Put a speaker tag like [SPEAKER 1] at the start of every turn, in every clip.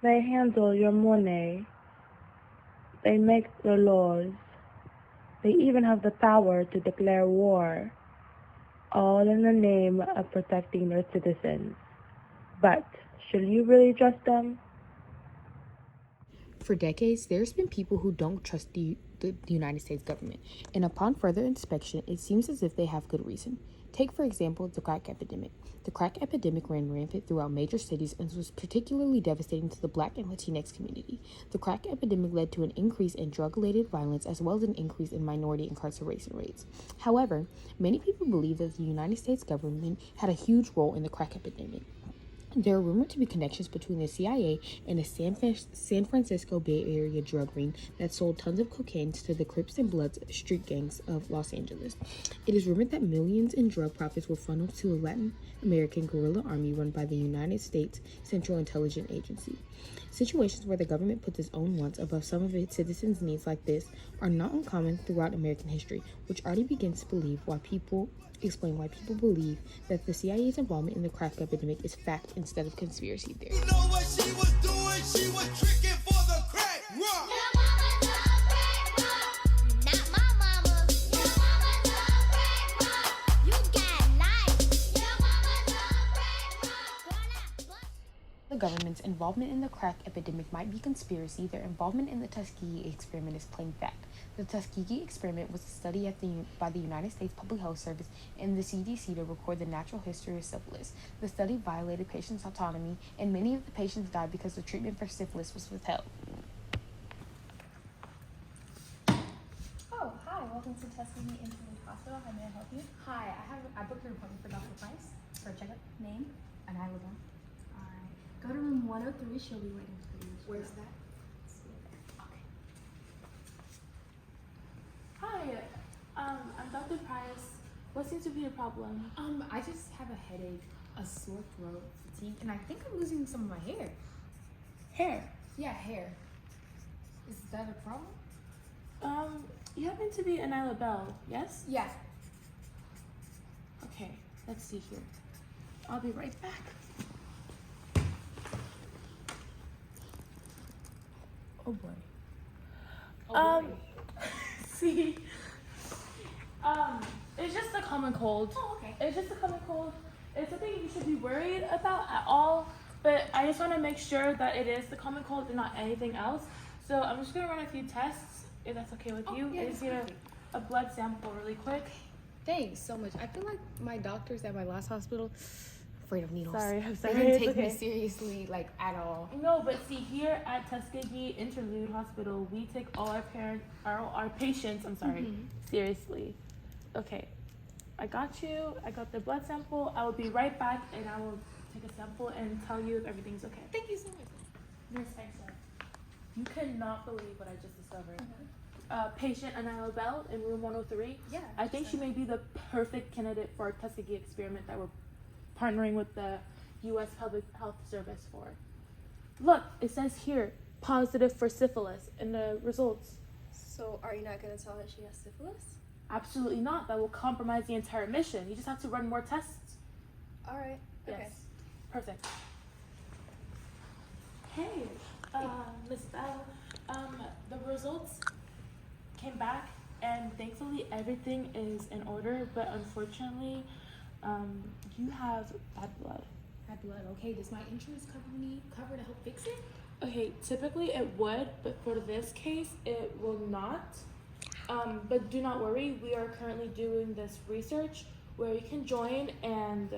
[SPEAKER 1] They handle your money. They make the laws. They even have the power to declare war, all in the name of protecting their citizens. But should you really trust them?
[SPEAKER 2] For decades, there's been people who don't trust the United States government, and upon further inspection, it seems as if they have good reason. Take, for example, the crack epidemic. The crack epidemic ran rampant throughout major cities and was particularly devastating to the Black and Latinx community. The crack epidemic led to an increase in drug-related violence as well as an increase in minority incarceration rates. However, many people believe that the United States government had a huge role in the crack epidemic. There are rumored to be connections between the CIA and a San Francisco Bay Area drug ring that sold tons of cocaine to the Crips and Bloods street gangs of Los Angeles. It is rumored that millions in drug profits were funneled to a Latin American guerrilla army run by the United States Central Intelligence Agency. Situations where the government puts its own wants above some of its citizens' needs like this are not uncommon throughout American history, which already begins to explain why people believe that the CIA's involvement in the crack epidemic is fact instead of conspiracy theory.
[SPEAKER 3] You know what she was doing? She was tricking for the crack. Rock.
[SPEAKER 4] Not my mama. Your mama love crack rock. You got life. Your mama love crack rock.
[SPEAKER 2] The government's involvement in the crack epidemic might be conspiracy. Their involvement in the Tuskegee experiment is plain fact. The Tuskegee experiment was a study by the United States Public Health Service and the CDC to record the natural history of syphilis. The study violated patients' autonomy, and many of the patients died because the treatment for syphilis was withheld.
[SPEAKER 5] Oh, hi. Welcome to Tuskegee Institute Hospital. How may I help you?
[SPEAKER 6] Hi, I booked an appointment for Dr. Price for a checkup.
[SPEAKER 5] Name?
[SPEAKER 6] And I live on.
[SPEAKER 5] Alright. Go to room 103. She'll be waiting for you.
[SPEAKER 6] Where's that?
[SPEAKER 5] Okay.
[SPEAKER 7] Hi, I'm Dr. Price. What seems to be the problem?
[SPEAKER 6] I just have a headache, a sore throat, fatigue, and I think I'm losing some of my hair.
[SPEAKER 7] Hair.
[SPEAKER 6] Yeah, hair. Is that a problem?
[SPEAKER 7] You happen to be Anila Bell, yes?
[SPEAKER 6] Yeah.
[SPEAKER 7] Okay, let's see here. I'll be right back. Oh boy. See, it's just a common cold.
[SPEAKER 6] Oh, okay.
[SPEAKER 7] It's just a common cold. It's something you should be worried about at all, but I just want to make sure that it is the common cold and not anything else. So I'm just gonna run a few tests, if that's okay with you.
[SPEAKER 6] Yeah,
[SPEAKER 7] I just need
[SPEAKER 6] perfect.
[SPEAKER 7] a blood sample really quick.
[SPEAKER 6] Thanks so much. I feel like my doctors at my last hospital afraid of needles.
[SPEAKER 7] Sorry, I'm
[SPEAKER 6] They
[SPEAKER 7] sorry.
[SPEAKER 6] didn't
[SPEAKER 7] It's
[SPEAKER 6] take me
[SPEAKER 7] okay.
[SPEAKER 6] seriously, like, at all.
[SPEAKER 7] No, but see, here at Tuskegee Interlude Hospital, we take all our patients, seriously. Okay, I got you. I got the blood sample. I will be right back, and I will take a sample and tell you if everything's okay.
[SPEAKER 6] Thank you so much.
[SPEAKER 7] Nurse Spencer, you cannot believe what I just discovered. Patient Anila Bell in room 103.
[SPEAKER 6] Yeah.
[SPEAKER 7] I think she may be the perfect candidate for our Tuskegee experiment that we're partnering with the U.S. Public Health Service for. Look, it says here, positive for syphilis in the results.
[SPEAKER 5] So, are you not going to tell her she has syphilis?
[SPEAKER 7] Absolutely not. That will compromise the entire mission. You just have to run more tests.
[SPEAKER 5] Alright.
[SPEAKER 7] Yes.
[SPEAKER 5] Okay.
[SPEAKER 7] Perfect. Hey, Miss Bell. The results came back, and thankfully everything is in order. But unfortunately, you have bad blood.
[SPEAKER 6] Bad blood. Okay, does my insurance company cover to help fix it?
[SPEAKER 7] Okay, typically it would, but for this case, it will not. But do not worry. We are currently doing this research where you can join, and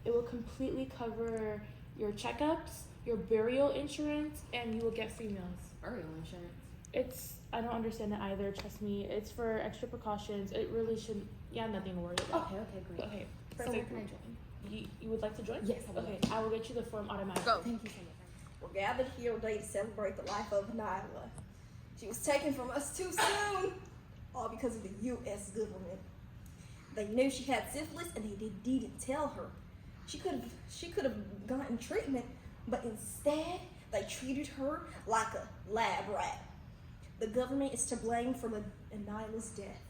[SPEAKER 7] it will completely cover your checkups, your burial insurance, and you will get free meals.
[SPEAKER 6] Burial insurance.
[SPEAKER 7] I don't understand it either, trust me. It's for extra precautions. It really shouldn't, nothing to worry about.
[SPEAKER 6] Okay, great.
[SPEAKER 7] Okay,
[SPEAKER 6] So where
[SPEAKER 7] perfect.
[SPEAKER 6] can I join?
[SPEAKER 7] You would like to join?
[SPEAKER 6] Yes, I would.
[SPEAKER 7] Okay, I will get you the form automatically.
[SPEAKER 6] Go. Thank you so much.
[SPEAKER 8] We're gathered here today to celebrate the life of Nyla. She was taken from us too soon, all because of the U.S. government. They knew she had syphilis and they didn't tell her. She could have gotten treatment, but instead they treated her like a lab rat. The government is to blame for Nyla's death.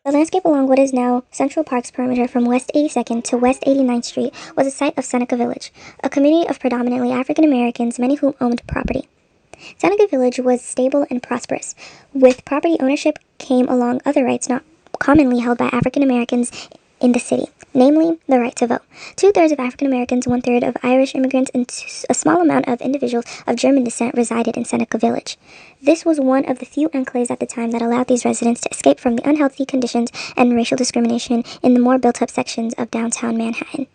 [SPEAKER 9] The landscape along what is now Central Park's perimeter from West 82nd to West 89th Street was the site of Seneca Village, a community of predominantly African Americans, many of whom owned property. Seneca Village was stable and prosperous. With property ownership came along other rights not commonly held by African Americans in the city, namely the right to vote. 2/3 of African Americans, 1/3 of Irish immigrants, and a small amount of individuals of German descent resided in Seneca Village. This was one of the few enclaves at the time that allowed these residents to escape from the unhealthy conditions and racial discrimination in the more built-up sections of downtown Manhattan.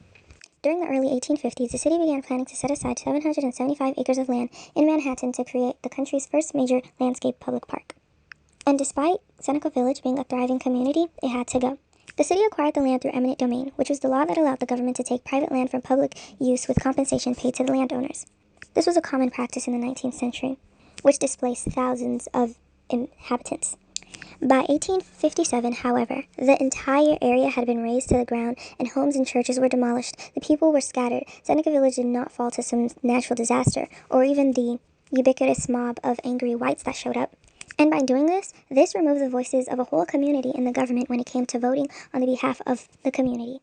[SPEAKER 9] During the early 1850s, the city began planning to set aside 775 acres of land in Manhattan to create the country's first major landscape public park. And despite Seneca Village being a thriving community, it had to go. The city acquired the land through eminent domain, which was the law that allowed the government to take private land from public use with compensation paid to the landowners. This was a common practice in the 19th century, which displaced thousands of inhabitants. By 1857, however, the entire area had been razed to the ground and homes and churches were demolished. The people were scattered. Seneca Village did not fall to some natural disaster or even the ubiquitous mob of angry whites that showed up. And by doing this removed the voices of a whole community in the government when it came to voting on the behalf of the community.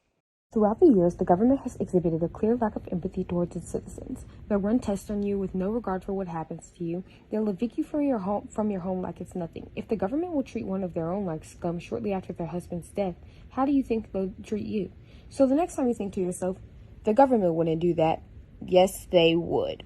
[SPEAKER 2] Throughout the years, the government has exhibited a clear lack of empathy towards its citizens. They'll run tests on you with no regard for what happens to you. They'll evict you from your home like it's nothing. If the government will treat one of their own like scum shortly after their husband's death, how do you think they'll treat you? So the next time you think to yourself, the government wouldn't do that, yes, they would.